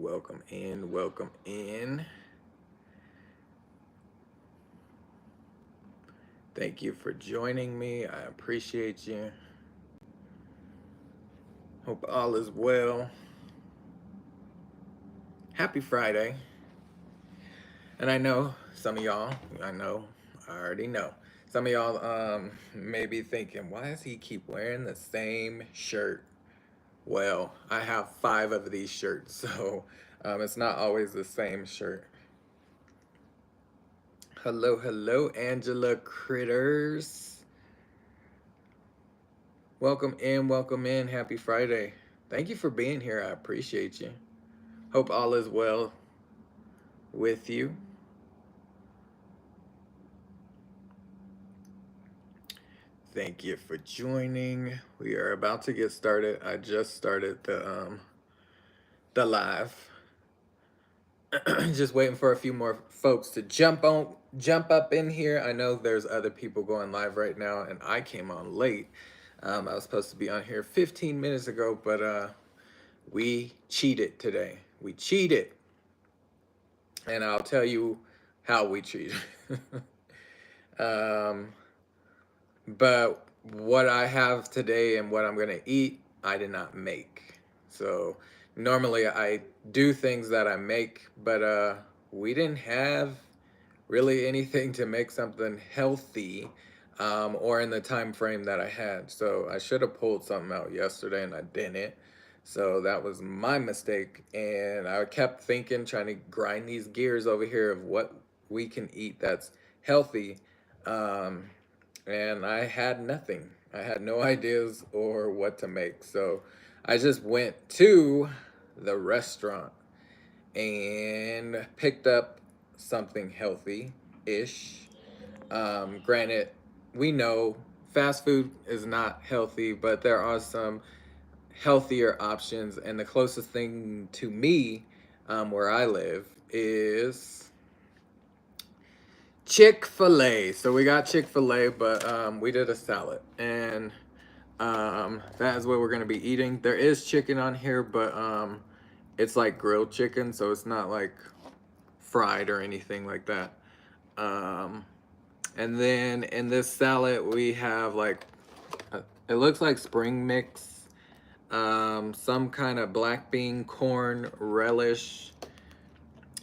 Welcome in, welcome in. Thank you for joining me. I appreciate you. Hope all is well. Happy Friday. And I know some of y'all, I already know. Some of y'all may be thinking, why does he keep wearing the same shirt? Well, I have 5 of these shirts, so it's not always the same shirt. Hello, hello, Angela Critters. Welcome in, welcome in. Happy Friday. Thank you for being here. I appreciate you. Hope all is well with you. Thank you for joining. We are about to get started. I just started the live. Just waiting for a few more folks to jump up in here. I know there's other people going live right now, and I came on late. I was supposed to be on here 15 minutes ago, but we cheated today. We cheated, and I'll tell you how we cheated. But what I have today and what I'm gonna eat, I did not make. So normally I do things that I make, but we didn't have really anything to make something healthy or in the time frame that I had. So I should have pulled something out yesterday and I didn't. So that was my mistake. And I kept thinking, trying to grind these gears over here of what we can eat that's healthy. And I had nothing. I had no ideas or what to make. So I just went to the restaurant and picked up something healthy-ish. Granted, we know fast food is not healthy, but there are some healthier options, and the closest thing to me, where I live, is Chick-fil-A. So we got Chick-fil-A, but we did a salad, and that is what we're gonna be eating. There is chicken on here, but it's like grilled chicken, so it's not like fried or anything like that. And then in this salad we have like it looks like spring mix, some kind of black bean corn relish.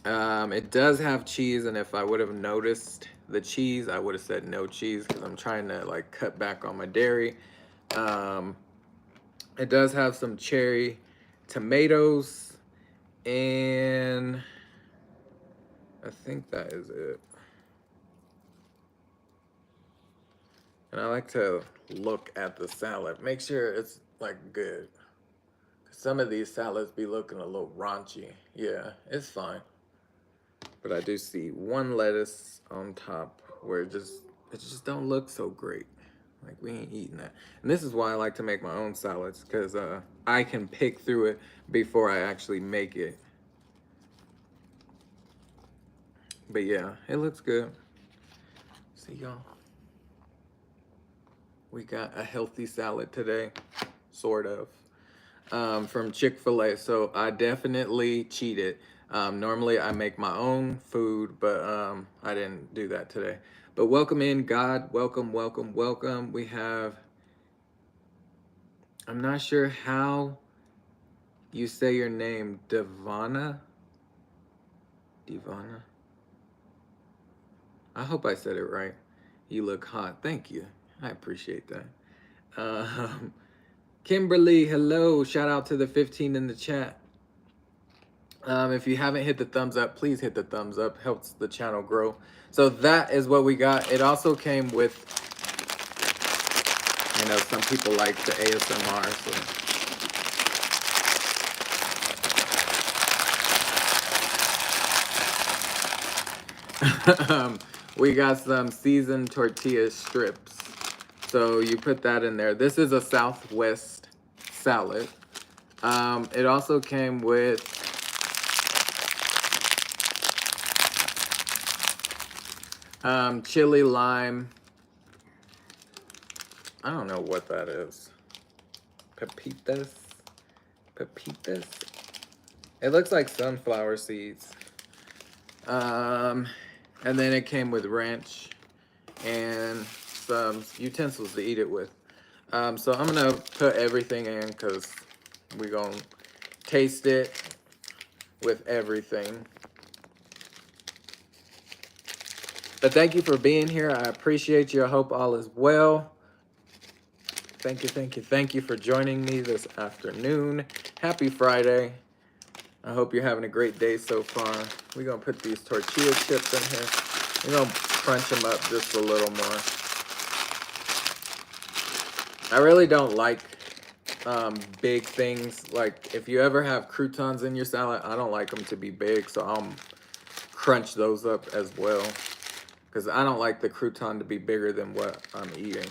It does have cheese, and if I would have noticed the cheese, I would have said no cheese because I'm trying to like cut back on my dairy. It does have some cherry tomatoes, and I think that is it. And I like to look at the salad, make sure it's like good. Some of these salads be looking a little raunchy. Yeah, it's fine. But I do see one lettuce on top where it just don't look so great. Like we ain't eating that. And this is why I like to make my own salads, because I can pick through it before I actually make it. But yeah, it looks good. See y'all. We got a healthy salad today, sort of, from Chick-fil-A. So I definitely cheated. Normally I make my own food, but I didn't do that today. But welcome in, God. Welcome, welcome, welcome. We have, I'm not sure how you say your name, Devana? Devana? I hope I said it right. You look hot. Thank you. I appreciate that. Kimberly, hello. Shout out to the 15 in the chat. If you haven't hit the thumbs up, please hit the thumbs up. Helps the channel grow. So that is what we got. It also came with, I know some people like the ASMR, so. We got some seasoned tortilla strips. So you put that in there. This is a Southwest salad. It also came with chili lime. I don't know what that is. Pepitas? Pepitas? It looks like sunflower seeds. Um, and then it came with ranch and some utensils to eat it with. So I'm gonna put everything in because we're gonna taste it with everything. But thank you for being here. I appreciate you. I hope all is well. Thank you, thank you, thank you for joining me this afternoon. Happy Friday. I hope you're having a great day so far. We're gonna put these tortilla chips in here. We're gonna crunch them up just a little more. I really don't like big things. Like if you ever have croutons in your salad, I don't like them to be big, so I'll crunch those up as well. Because I don't like the crouton to be bigger than what I'm eating.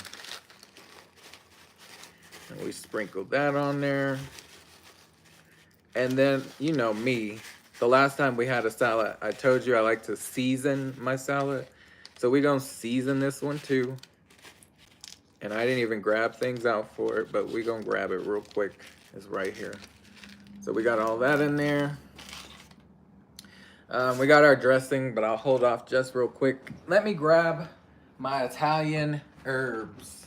And we sprinkle that on there. And then, you know me, the last time we had a salad, I told you I like to season my salad. So we're gonna season this one too. And I didn't even grab things out for it, but we're gonna grab it real quick. It's right here. So we got all that in there. We got our dressing, but I'll hold off just real quick. Let me grab my Italian herbs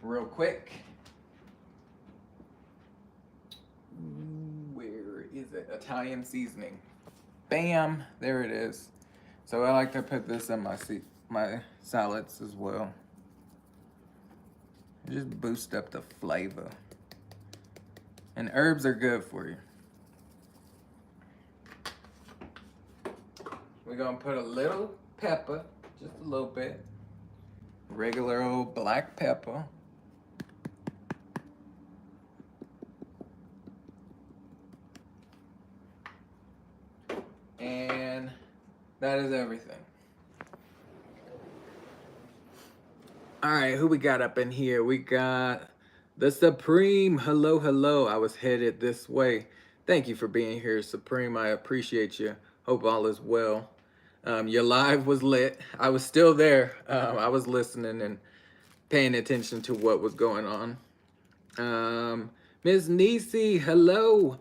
real quick. Where is it? Italian seasoning. Bam, there it is. So I like to put this in my salads as well. Just boost up the flavor. And herbs are good for you. We're gonna put a little pepper, just a little bit. Regular old black pepper. And that is everything. All right, who we got up in here? We got the Supreme. Hello, hello. I was headed this way. Thank you for being here, Supreme. I appreciate you. Hope all is well. Your live was lit. I was still there. I was listening and paying attention to what was going on. Ms. Nisi, hello.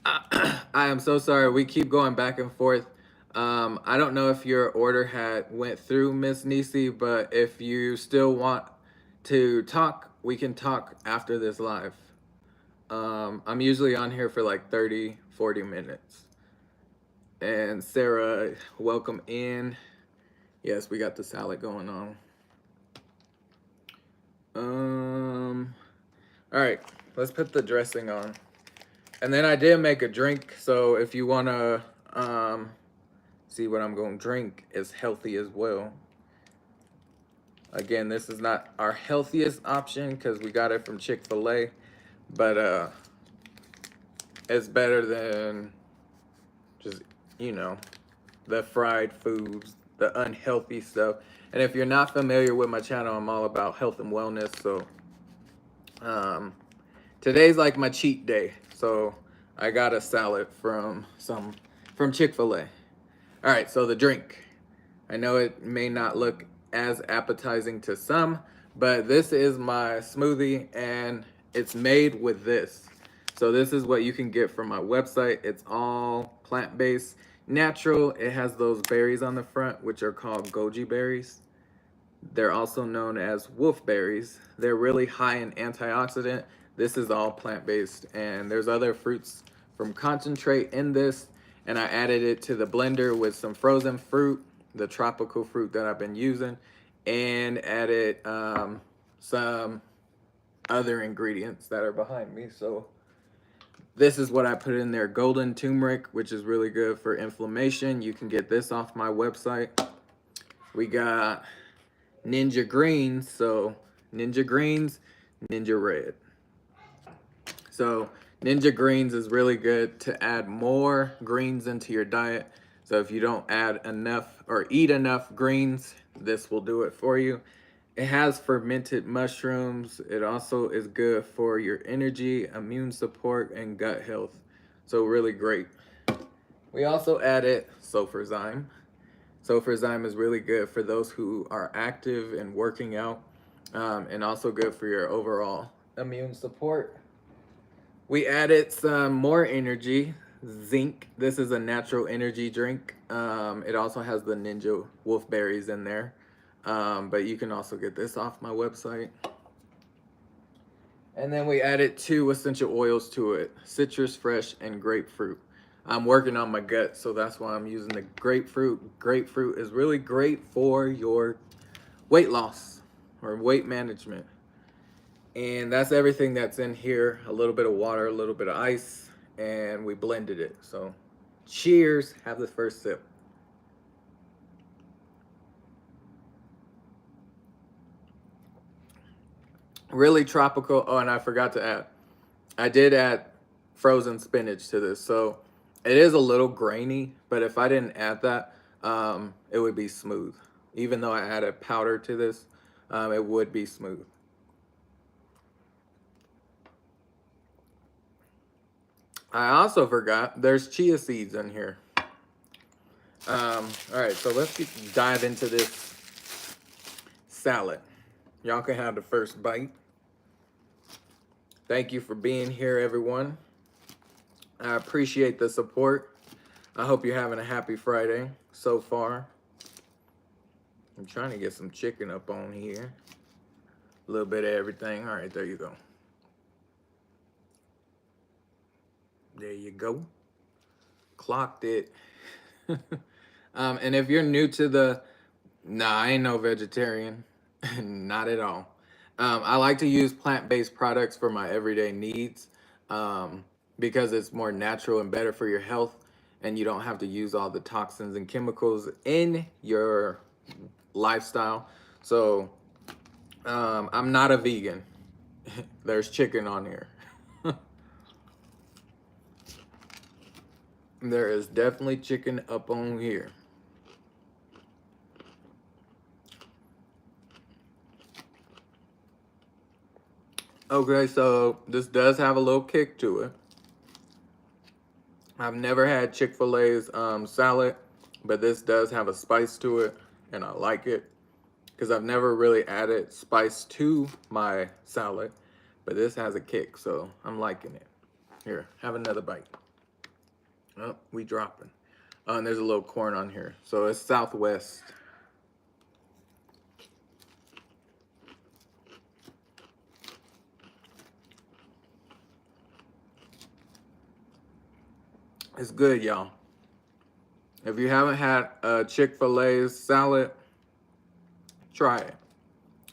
I am so sorry. We keep going back and forth. I don't know if your order went through, Miss Nisi, but if you still want to talk, we can talk after this live. I'm usually on here for like 30, 40 minutes. And Sarah, welcome in. Yes, we got the salad going on. All right, let's put the dressing on. And then I did make a drink, so if you wanna see what I'm gonna drink, it's healthy as well. Again, this is not our healthiest option because we got it from Chick-fil-A, but it's better than just, you know, the fried foods, the unhealthy stuff. And if you're not familiar with my channel, I'm all about health and wellness, so today's like my cheat day. So I got a salad from Chick-fil-A. All right, so the drink. I know it may not look as appetizing to some, but this is my smoothie and it's made with this. So this is what you can get from my website. It's all plant-based, natural. It has those berries on the front, which are called goji berries. They're also known as wolf berries. They're really high in antioxidant. This is all plant-based, and there's other fruits from concentrate in this, and I added it to the blender with some frozen fruit, the tropical fruit that I've been using, and added some other ingredients that are behind me. So this is what I put in there. Golden turmeric, which is really good for inflammation. You can get this off my website. We got Ninja Greens, so Ninja Greens, Ninja Red. So Ninja Greens is really good to add more greens into your diet. So if you don't add enough or eat enough greens, this will do it for you. It has fermented mushrooms. It also is good for your energy, immune support, and gut health. So really great. We also added sulfurzyme. Sulfurzyme is really good for those who are active and working out, and also good for your overall immune support. We added some more energy. zinc. This is a natural energy drink. It also has the ninja wolf berries in there. But you can also get this off my website. And then we added 2 essential oils to it, citrus fresh and grapefruit. I'm working on my gut, so that's why I'm using the grapefruit. Grapefruit is really great for your weight loss or weight management. And that's everything that's in here. A little bit of water, a little bit of ice, and we blended it. So cheers, have the first sip. Really tropical. Oh, and I forgot to add, I did add frozen spinach to this. So it is a little grainy, but if I didn't add that, it would be smooth. Even though I added powder to this, it would be smooth. I also forgot there's chia seeds in here. All right, so let's dive into this salad. Y'all can have the first bite. Thank you for being here, everyone. I appreciate the support. I hope you're having a happy Friday so far. I'm trying to get some chicken up on here. A little bit of everything. All right, there you go. There you go. Clocked it. And if you're new to the, nah, I ain't no vegetarian. Not at all. I like to use plant-based products for my everyday needs because it's more natural and better for your health, and you don't have to use all the toxins and chemicals in your lifestyle. So I'm not a vegan. There's chicken on here. There is definitely chicken up on here. Okay, so this does have a little kick to it. I've never had Chick-fil-A's salad, but this does have a spice to it, and I like it because I've never really added spice to my salad, but this has a kick, so I'm liking it. Here, have another bite. Oh, we dropping. And there's a little corn on here, so it's Southwest. It's good, y'all. If you haven't had a Chick-fil-A's salad, try it.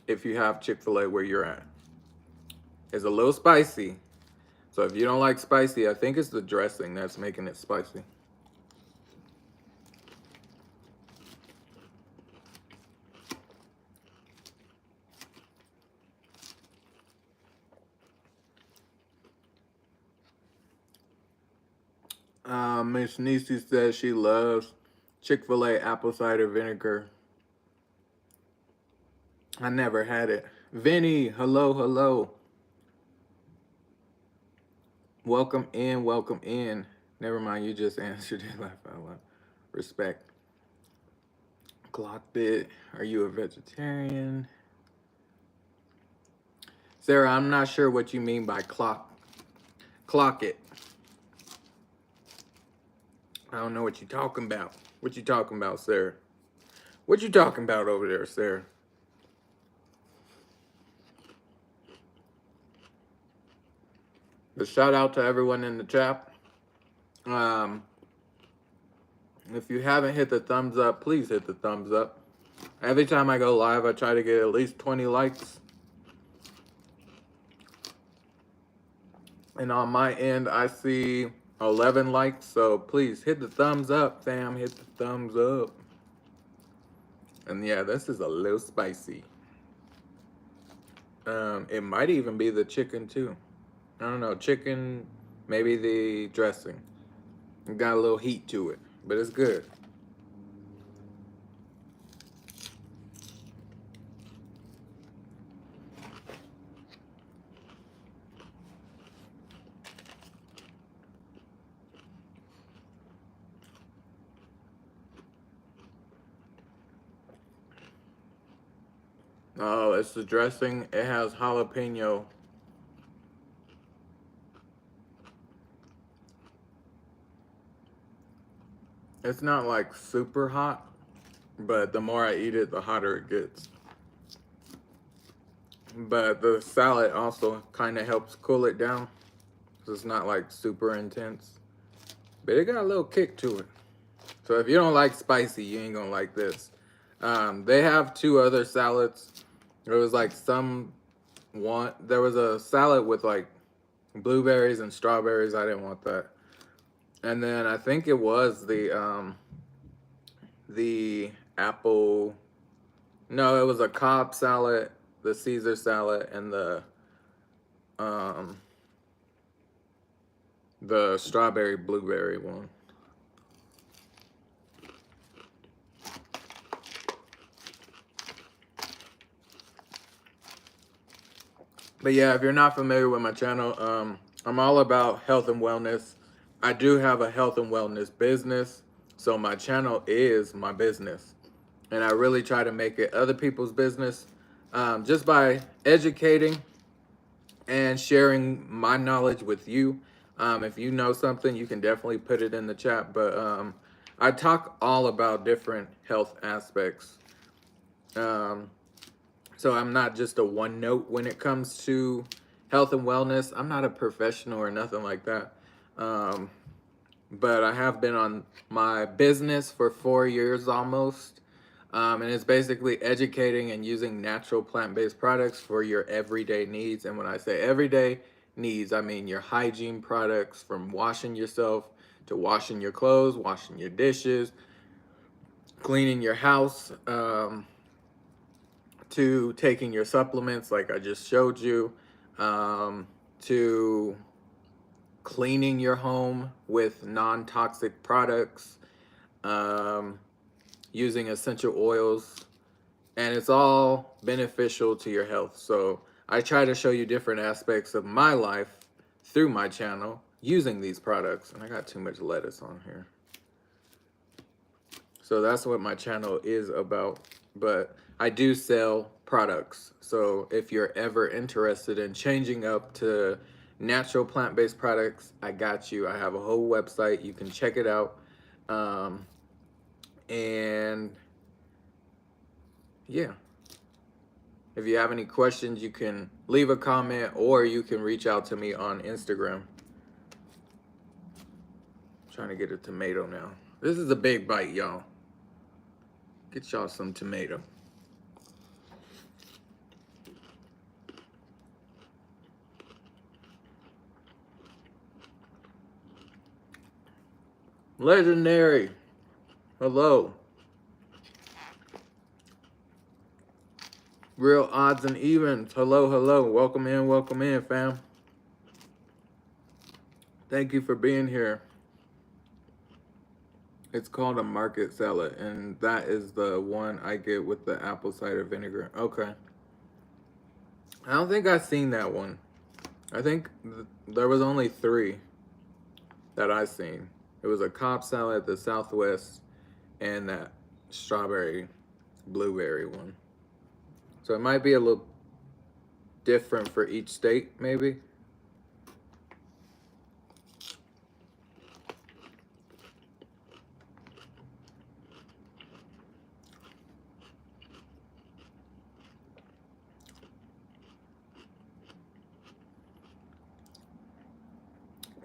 If you have Chick-fil-A where you're at. It's a little spicy. So if you don't like spicy, I think it's the dressing that's making it spicy. Miss Nisi says she loves Chick-fil-A apple cider vinegar. I never had it. Vinny, hello, hello. Welcome in, welcome in. Never mind, you just answered it. Laugh out loud. Respect. Clocked it. Are you a vegetarian? Sarah, I'm not sure what you mean by clock it. I don't know what you're talking about. What you talking about, Sarah? What you talking about over there, Sarah? But shout out to everyone in the chat. If you haven't hit the thumbs up, please hit the thumbs up. Every time I go live, I try to get at least 20 likes. And on my end, I see 11 likes. So please hit the thumbs up, fam. Hit the thumbs up. And yeah, this is a little spicy. It might even be the chicken too. I don't know, chicken, maybe the dressing. It got a little heat to it, but it's good. Oh, it's the dressing. It has jalapeno. It's not like super hot, but the more I eat it, the hotter it gets. But the salad also kind of helps cool it down, so it's not like super intense. But it got a little kick to it. So if you don't like spicy, you ain't gonna like this. They have two other salads. There was like there was a salad with like blueberries and strawberries. I didn't want that. And then I think it was the apple. No, it was a Cobb salad, the Caesar salad, and um the strawberry blueberry one. But yeah, if you're not familiar with my channel, I'm all about health and wellness. I do have a health and wellness business, so my channel is my business. And I really try to make it other people's business, just by educating and sharing my knowledge with you. If you know something, you can definitely put it in the chat. But I talk all about different health aspects. Um, so I'm not just a one note when it comes to health and wellness. I'm not a professional or nothing like that. Um, but I have been on my business for 4 years almost. And it's basically educating and using natural plant-based products for your everyday needs. And when I say everyday needs, I mean your hygiene products, from washing yourself to washing your clothes, washing your dishes, cleaning your house, to taking your supplements like I just showed you, to cleaning your home with non-toxic products, um, using essential oils, and it's all beneficial to your health. So I try to show you different aspects of my life through my channel using these products. And I got too much lettuce on here. So that's what my channel is about. But I do sell products. So if you're ever interested in changing up to natural plant-based products, I got you. I have a whole website. You can check it out. And yeah. If you have any questions, you can leave a comment or you can reach out to me on Instagram. I'm trying to get a tomato now. This is a big bite, y'all. Get y'all some tomato. Legendary. Hello. Real odds and evens. Hello, hello. Welcome in, fam. Thank you for being here. It's called a market salad, and that is the one I get with the apple cider vinegar. Okay. I don't think I've seen that one. I think there was only 3 that I seen. It was a Cobb salad, the Southwest, and that strawberry blueberry one. So it might be a little different for each state, maybe.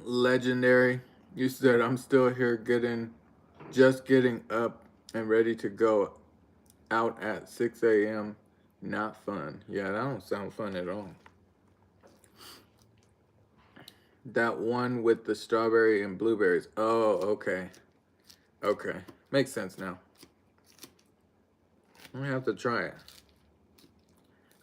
Legendary. You said I'm still here just getting up and ready to go out at 6 a.m. Not fun. Yeah, that don't sound fun at all. That one with the strawberry and blueberries. Oh, okay. Okay. Makes sense now. I'm gonna have to try it.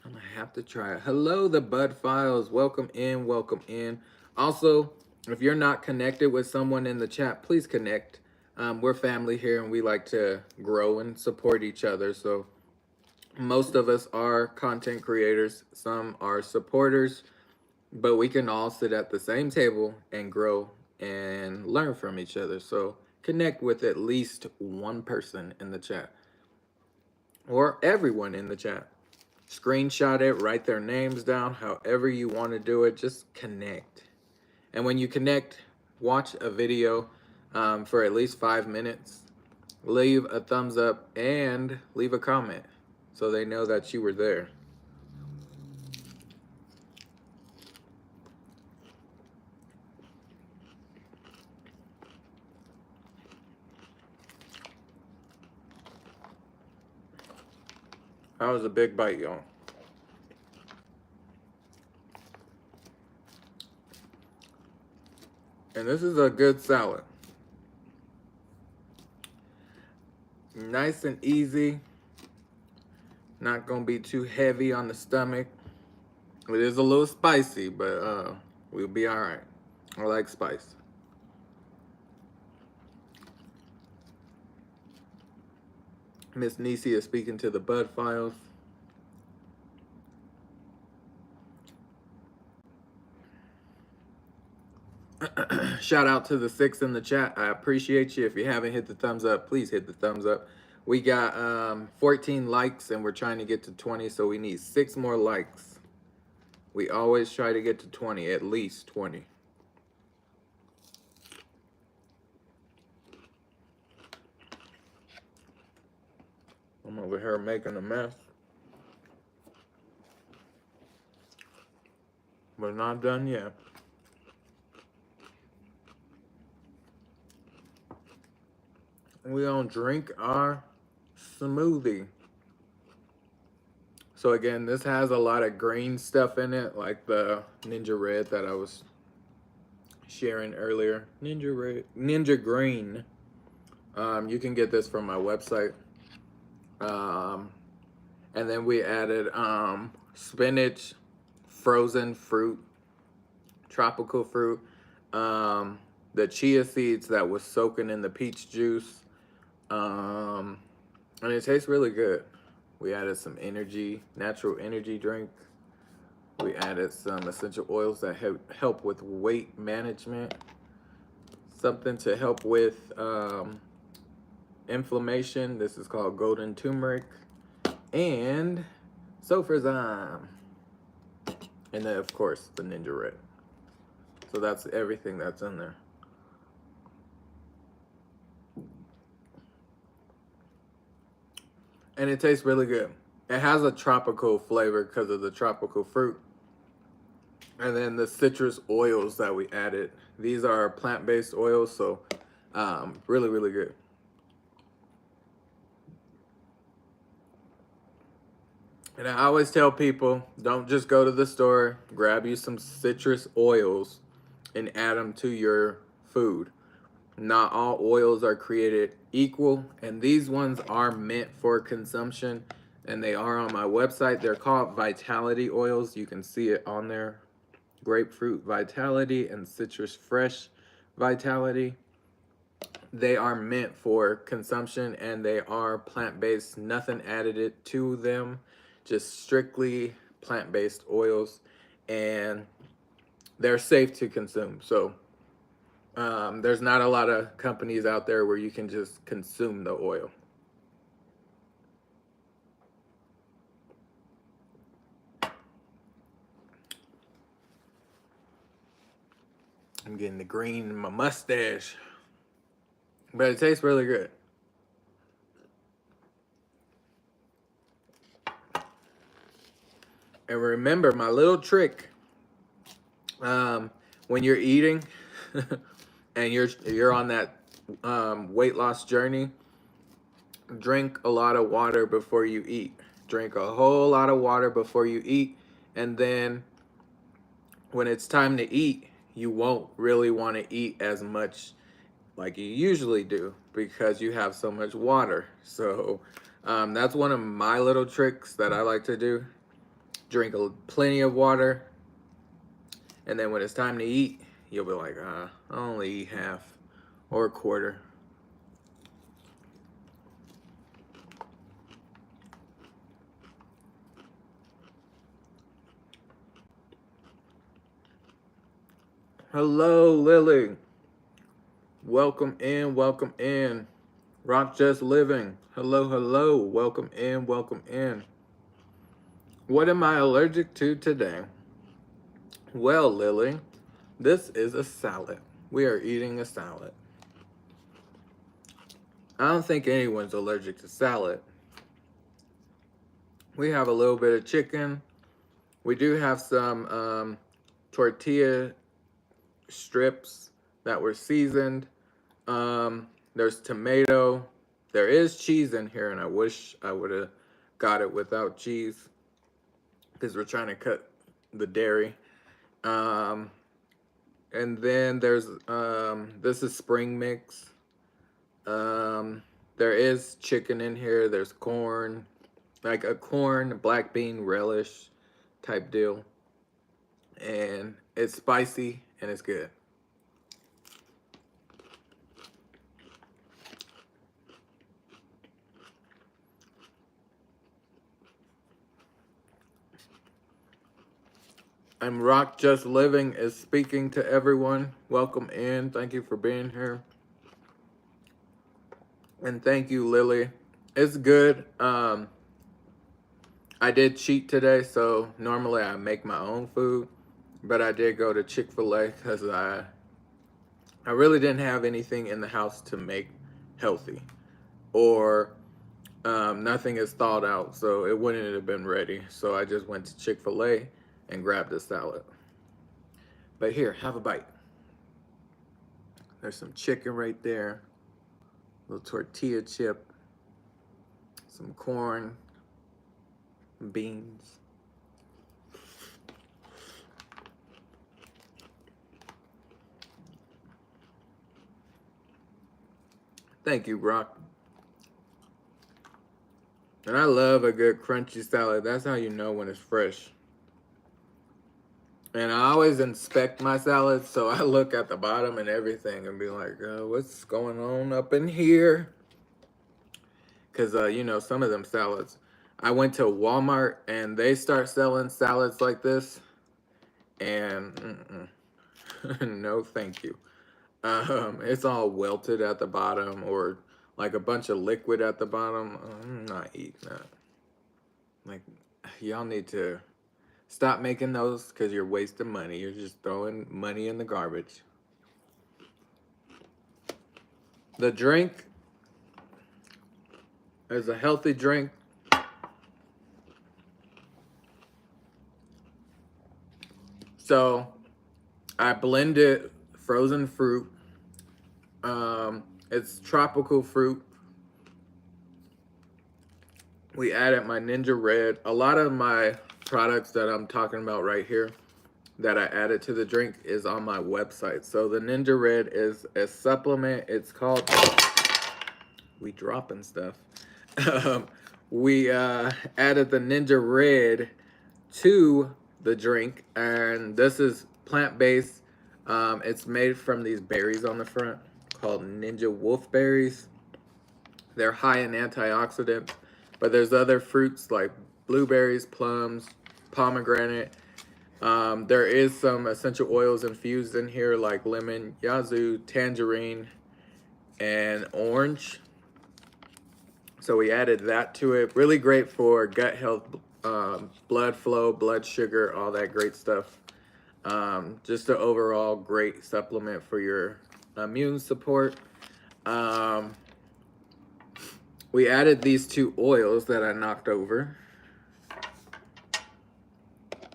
I'm gonna have to try it. Hello, the Bud Files. Welcome in, welcome in. Also, if you're not connected with someone in the chat, please connect. We're family here and we like to grow and support each other. So most of us are content creators, some are supporters, but we can all sit at the same table and grow and learn from each other. So connect with at least one person in the chat or everyone in the chat. Screenshot it, write their names down, however you want to do it, just connect. And when you connect, watch a video for at least 5 minutes. leave a thumbs up and leave a comment so they know that you were there. That was a big bite, y'all. And this is a good salad. Nice and easy. Not gonna be too heavy on the stomach. It is a little spicy, but we'll be all right. I like spice. Miss Nisi is speaking to the Bud Files. Shout out to the 6 in the chat. I appreciate you. If you haven't hit the thumbs up, please hit the thumbs up. We got 14 likes and we're trying to get to 20, so we need 6 more likes. We always try to get to 20, at least 20. I'm over here making a mess. We're not done yet. We gonna drink our smoothie. So again, this has a lot of green stuff in it, like the Ninja Red that I was sharing earlier. Ninja Red, Ninja Green. You can get this from my website. And then we added spinach, frozen fruit, tropical fruit, the chia seeds that was soaking in the peach juice, and it tastes really good. We added some energy, natural energy drink. We added some essential oils that help with weight management, something to help with inflammation. This is called golden turmeric, and sulfurzyme, and then of course the Ninja Red. So that's everything that's in there. And it tastes really good. It has a tropical flavor because of the tropical fruit. And then the citrus oils that we added. These are plant-based oils, so really, really good. And I always tell people, don't just go to the store, grab you some citrus oils and add them to your food. Not all oils are created equal, and these ones are meant for consumption, and they are on my website. They're called Vitality oils. You can see it on there. Grapefruit Vitality and Citrus Fresh Vitality. They are meant for consumption, and they are plant-based. Nothing added to them, just strictly plant-based oils, and they're safe to consume. So there's not a lot of companies out there where you can just consume the oil. I'm getting the green in my mustache, but it tastes really good. And remember my little trick, when you're eating and you're on that weight loss journey, drink a lot of water before you eat. Drink a whole lot of water before you eat, and then when it's time to eat, you won't really want to eat as much like you usually do because you have so much water. So that's one of my little tricks that I like to do. Drink plenty of water, and then when it's time to eat, you'll be like, I'll only eat half or a quarter. Hello, Lily. Welcome in, welcome in. Rock Just Living. Hello, hello. Welcome in, welcome in. What am I allergic to today? Well, Lily, this is a salad. We are eating a salad. I don't think anyone's allergic to salad. We have a little bit of chicken. We do have some tortilla strips that were seasoned. There's tomato. There is cheese in here, and I wish I would have got it without cheese because we're trying to cut the dairy. Um, and then there's this is spring mix. Um, there is chicken in here. There's corn, like a corn black bean relish type deal, and it's spicy and it's good. And Rock Just Living is speaking to everyone. Welcome in. Thank you for being here. And thank you, Lily. It's good. I did cheat today, so normally I make my own food, but I did go to Chick-fil-A because I really didn't have anything in the house to make healthy, or nothing is thawed out, so it wouldn't have been ready. So I just went to Chick-fil-A and grabbed a salad. But here, have a bite. There's some chicken right there, little tortilla chip, some corn, beans. Thank you, Brock. And I love a good crunchy salad. That's how you know when it's fresh. And I always inspect my salads, so I look at the bottom and everything and be like, what's going on up in here? Because, you know, some of them salads. I went to Walmart and they start selling salads like this. And no, thank you. It's all welted at the bottom or like a bunch of liquid at the bottom. I'm not eating that. Like, y'all need to stop making those because you're wasting money. You're just throwing money in the garbage. The drink is a healthy drink. So I blended frozen fruit. It's tropical fruit. We added my Ninja Red. A lot of my products that I'm talking about right here that I added to the drink is on my website. So the Ninja Red is a supplement. It's called, we dropping stuff. We added the Ninja Red to the drink, and this is plant-based. It's made from these berries on the front called Ninja Wolf berries. They're high in antioxidants, but there's other fruits like blueberries, plums, pomegranate. There is some essential oils infused in here like lemon, yazoo, tangerine, and orange. So we added that to it. Really great for gut health, blood flow, blood sugar, all that great stuff. Just an overall great supplement for your immune support. We added these two oils that I knocked over,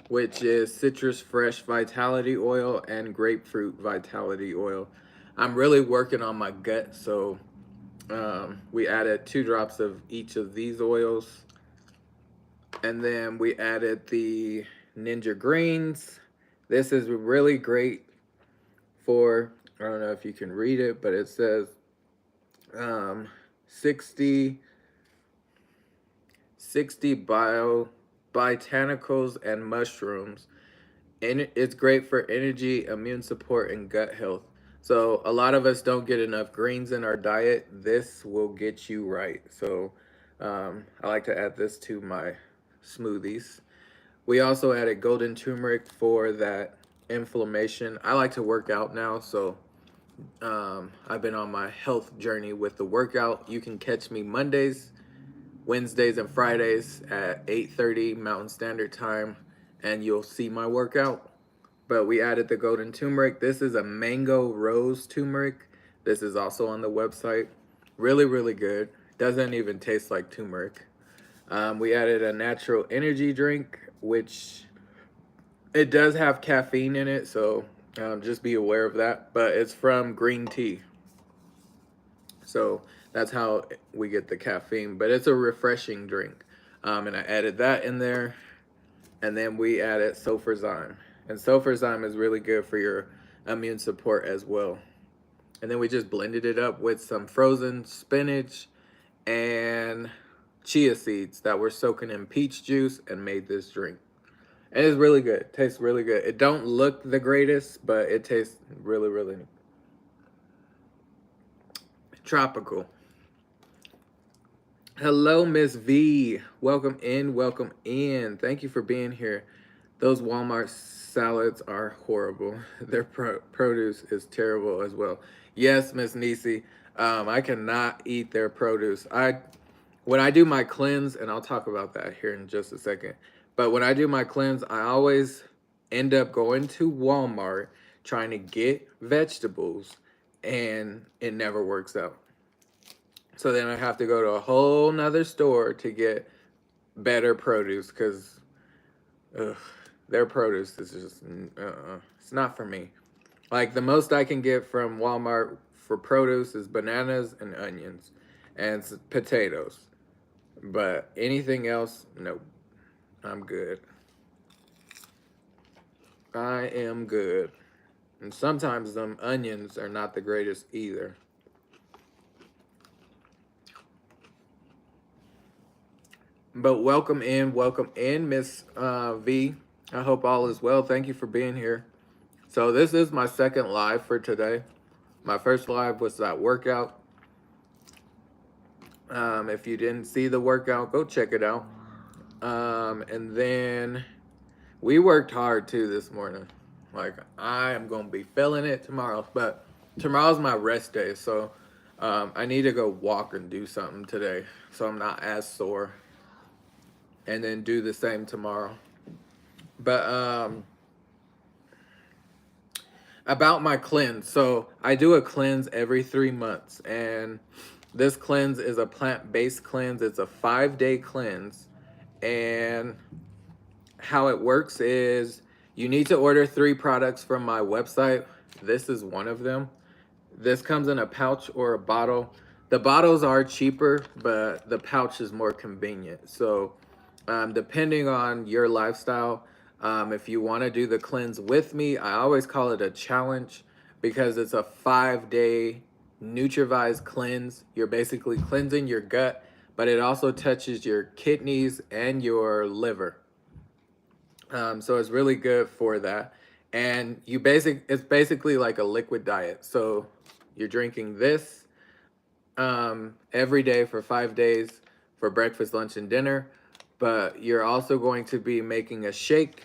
which is citrus fresh vitality oil and grapefruit vitality oil. I'm really working on my gut, so we added 2 drops of each of these oils. And then we added the Ninja Greens. This is really great for, I don't know if you can read it, but it says 60 botanicals and mushrooms. And it's great for energy, immune support, and gut health. So a lot of us don't get enough greens in our diet. This will get you right. So I like to add this to my smoothies. We also added golden turmeric for that inflammation. I like to work out now, so I've been on my health journey with the workout. You can catch me Mondays, Wednesdays, and Fridays at 8:30 Mountain Standard Time, and you'll see my workout. But we added the golden turmeric. This is a mango rose turmeric. This is also on the website. Really, really good. Doesn't even taste like turmeric. We added a natural energy drink, which it does have caffeine in it, so just be aware of that. But it's from green tea, so that's how we get the caffeine. But it's a refreshing drink, and I added that in there, and then we added sulfurzyme, and sulfurzyme is really good for your immune support as well. And then we just blended it up with some frozen spinach and chia seeds that were soaking in peach juice and made this drink. And it's really good. It tastes really good. It don't look the greatest, but it tastes really, really tropical. Hello, Miss V. Welcome in, welcome in. Thank you for being here. Those Walmart salads are horrible. Their produce is terrible as well. Yes, Miss Nisi. I cannot eat their produce. When I do my cleanse, and I'll talk about that here in just a second, but when I do my cleanse, I always end up going to Walmart trying to get vegetables, and it never works out. So then I have to go to a whole nother store to get better produce because their produce is just, it's not for me. Like the most I can get from Walmart for produce is bananas and onions and potatoes. But anything else, nope. I'm good. I am good. And sometimes them onions are not the greatest either. But welcome in, Miss V. I hope all is well. Thank you for being here. So this is my second live for today. My first live was that workout. If you didn't see the workout, go check it out. And then we worked hard too this morning. Like I am gonna be feeling it tomorrow, but tomorrow's my rest day, so I need to go walk and do something today, so I'm not as sore. And then do the same tomorrow. But about my cleanse, so I do a cleanse every 3 months, and this cleanse is a plant-based cleanse. It's a 5-day cleanse, and how it works is you need to order 3 products from my website. This is one of them. This comes in a pouch or a bottle. The bottles are cheaper, but the pouch is more convenient. So depending on your lifestyle, if you want to do the cleanse with me, I always call it a challenge because it's a 5-day Nutri cleanse. You're basically cleansing your gut, but it also touches your kidneys and your liver. So it's really good for that. And it's basically like a liquid diet. So you're drinking this every day for 5 days for breakfast, lunch, and dinner. But you're also going to be making a shake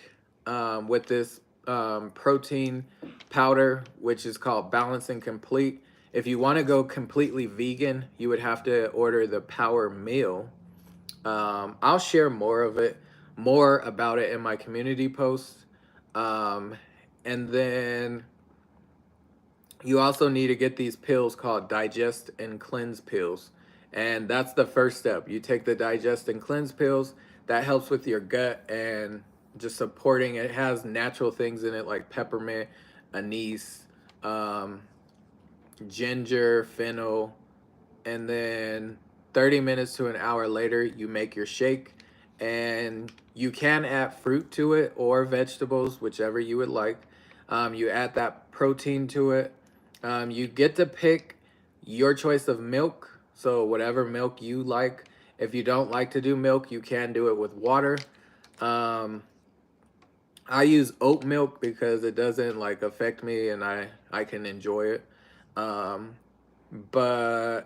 with this protein powder, which is called Balance and Complete. If you want to go completely vegan, you would have to order the Power Meal. I'll share more about it in my community post. And then you also need to get these pills called Digest and Cleanse pills. And that's the first step. You take the Digest and Cleanse pills. That helps with your gut and just supporting. It has natural things in it like peppermint, anise, ginger, fennel, and then 30 minutes to an hour later, you make your shake. And you can add fruit to it or vegetables, whichever you would like. You add that protein to it. You get to pick your choice of milk, so whatever milk you like. If you don't like to do milk, you can do it with water. I use oat milk because it doesn't like affect me and I can enjoy it. But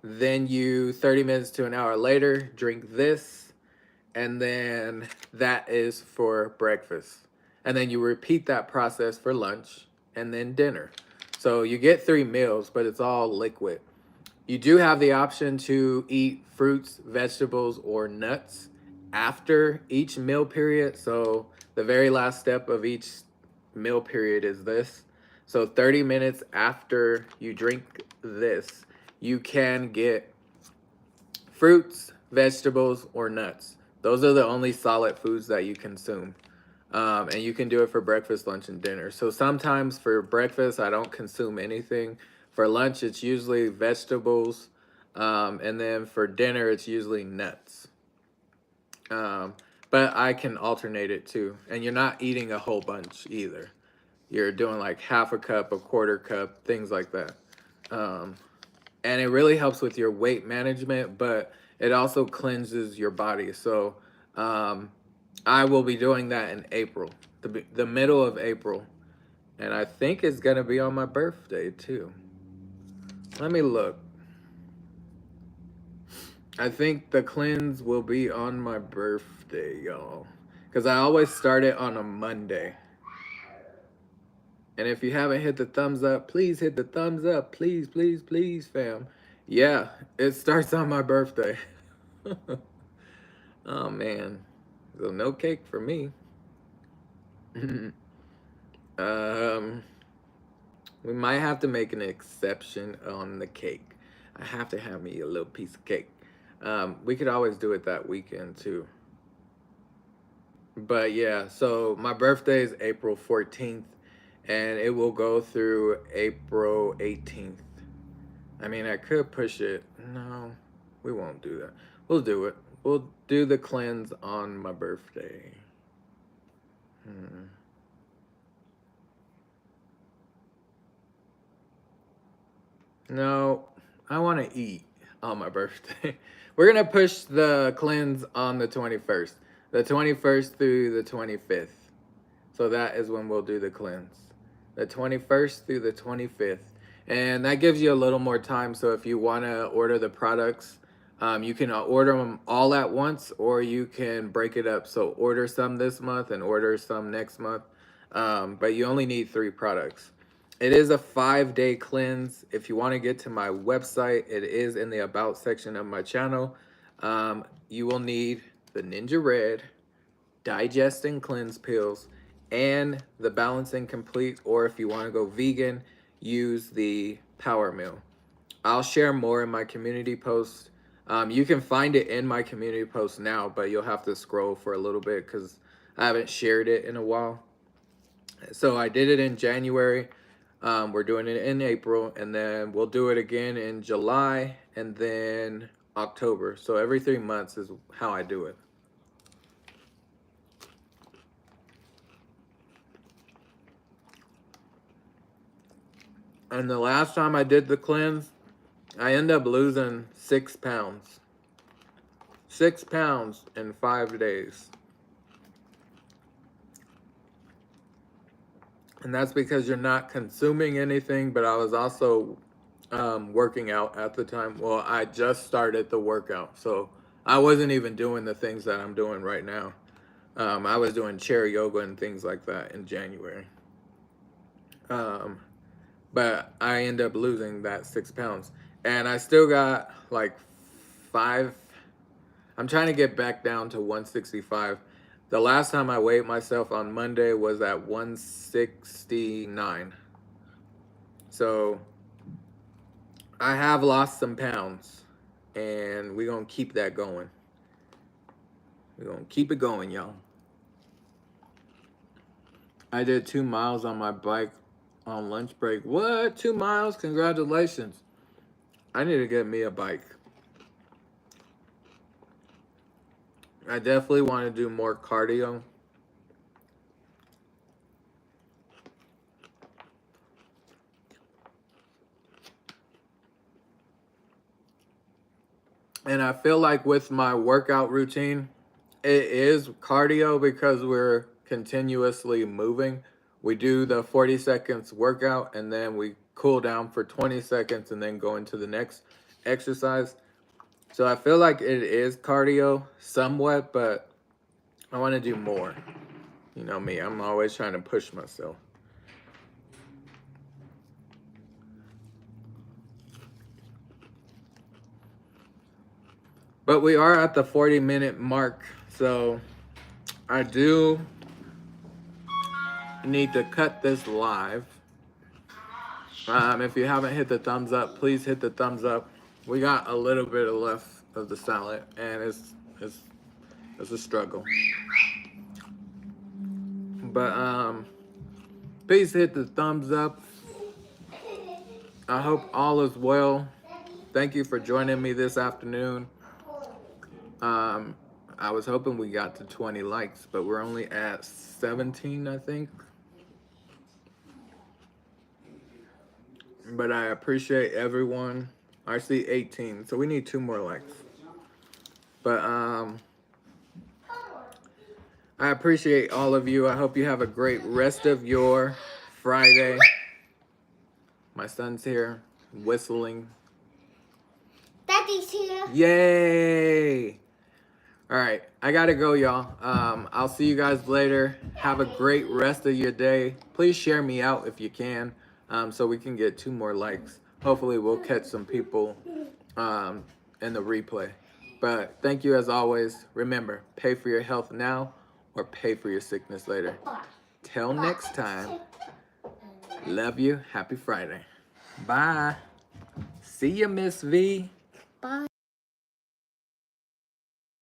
then you 30 minutes to an hour later drink this, and then that is for breakfast. And then you repeat that process for lunch and then dinner. So you get 3 meals, but it's all liquid. You do have the option to eat fruits, vegetables, or nuts after each meal period. So the very last step of each meal period is this. So 30 minutes after you drink this, you can get fruits, vegetables, or nuts. Those are the only solid foods that you consume. And you can do it for breakfast, lunch, and dinner. So sometimes for breakfast, I don't consume anything. For lunch, it's usually vegetables. And then for dinner, it's usually nuts. Um, but I can alternate it too. And you're not eating a whole bunch either. You're doing like half a cup, a quarter cup, things like that. Um, and it really helps with your weight management, but it also cleanses your body. So um, I will be doing that in April, the middle of April. And I think it's going to be on my birthday too. Let me look. I think the cleanse will be on my birthday, y'all. Because I always start it on a Monday. And if you haven't hit the thumbs up, please hit the thumbs up. Please, please, please, fam. Yeah, it starts on my birthday. Oh, man. So no cake for me. um, we might have to make an exception on the cake. I have to have me a little piece of cake. We could always do it that weekend too. But yeah, so my birthday is April 14th and it will go through April 18th. I mean, I could push it. No, we won't do that. We'll do it. We'll do the cleanse on my birthday. No, I want to eat on my birthday. We're going to push the cleanse on the 21st. The 21st through the 25th. So that is when we'll do the cleanse. The 21st through the 25th. And that gives you a little more time. So if you want to order the products, you can order them all at once or you can break it up. So order some this month and order some next month. But you only need 3 products. It is a 5-day cleanse. If you want to get to my website, it is in the About section of my channel. You will need the Ninja Red, Digest and Cleanse pills, and the Balancing Complete, or if you want to go vegan, use the Power Meal. I'll share more in my community post. You can find it in my community post now, but you'll have to scroll for a little bit because I haven't shared it in a while. So I did it in January. We're doing it in April, and then we'll do it again in July, and then October. So every 3 months is how I do it. And the last time I did the cleanse, I ended up losing 6 pounds. 6 pounds in 5 days. And that's because you're not consuming anything, but I was also working out at the time. Well, I just started the workout, so I wasn't even doing the things that I'm doing right now. I was doing chair yoga and things like that in January. But I ended up losing that 6 pounds. And I still got like 5. I'm trying to get back down to 165. The last time I weighed myself on Monday was at 169. So I have lost some pounds. And we're going to keep that going. We're going to keep it going, y'all. I did 2 miles on my bike on lunch break. What? 2 miles? Congratulations. I need to get me a bike. I definitely want to do more cardio. And I feel like with my workout routine, it is cardio because we're continuously moving. We do the 40 seconds workout and then we cool down for 20 seconds and then go into the next exercise. So I feel like it is cardio somewhat, but I want to do more. You know me, I'm always trying to push myself. But we are at the 40-minute mark, so I do need to cut this live. If you haven't hit the thumbs up, please hit the thumbs up. We got a little bit left of the salad, and it's a struggle. But please hit the thumbs up. I hope all is well. Thank you for joining me this afternoon. I was hoping we got to 20 likes, but we're only at 17, I think. But I appreciate everyone. I see 18, so we need 2 more likes. But I appreciate all of you. I hope you have a great rest of your Friday. My son's here, whistling. Daddy's here. Yay! All right, I gotta go, y'all. I'll see you guys later. Have a great rest of your day. Please share me out if you can, so we can get 2 more likes. Hopefully, we'll catch some people in the replay. But thank you as always. Remember, pay for your health now or pay for your sickness later. Till next time, love you. Happy Friday. Bye. See ya, Miss V. Bye.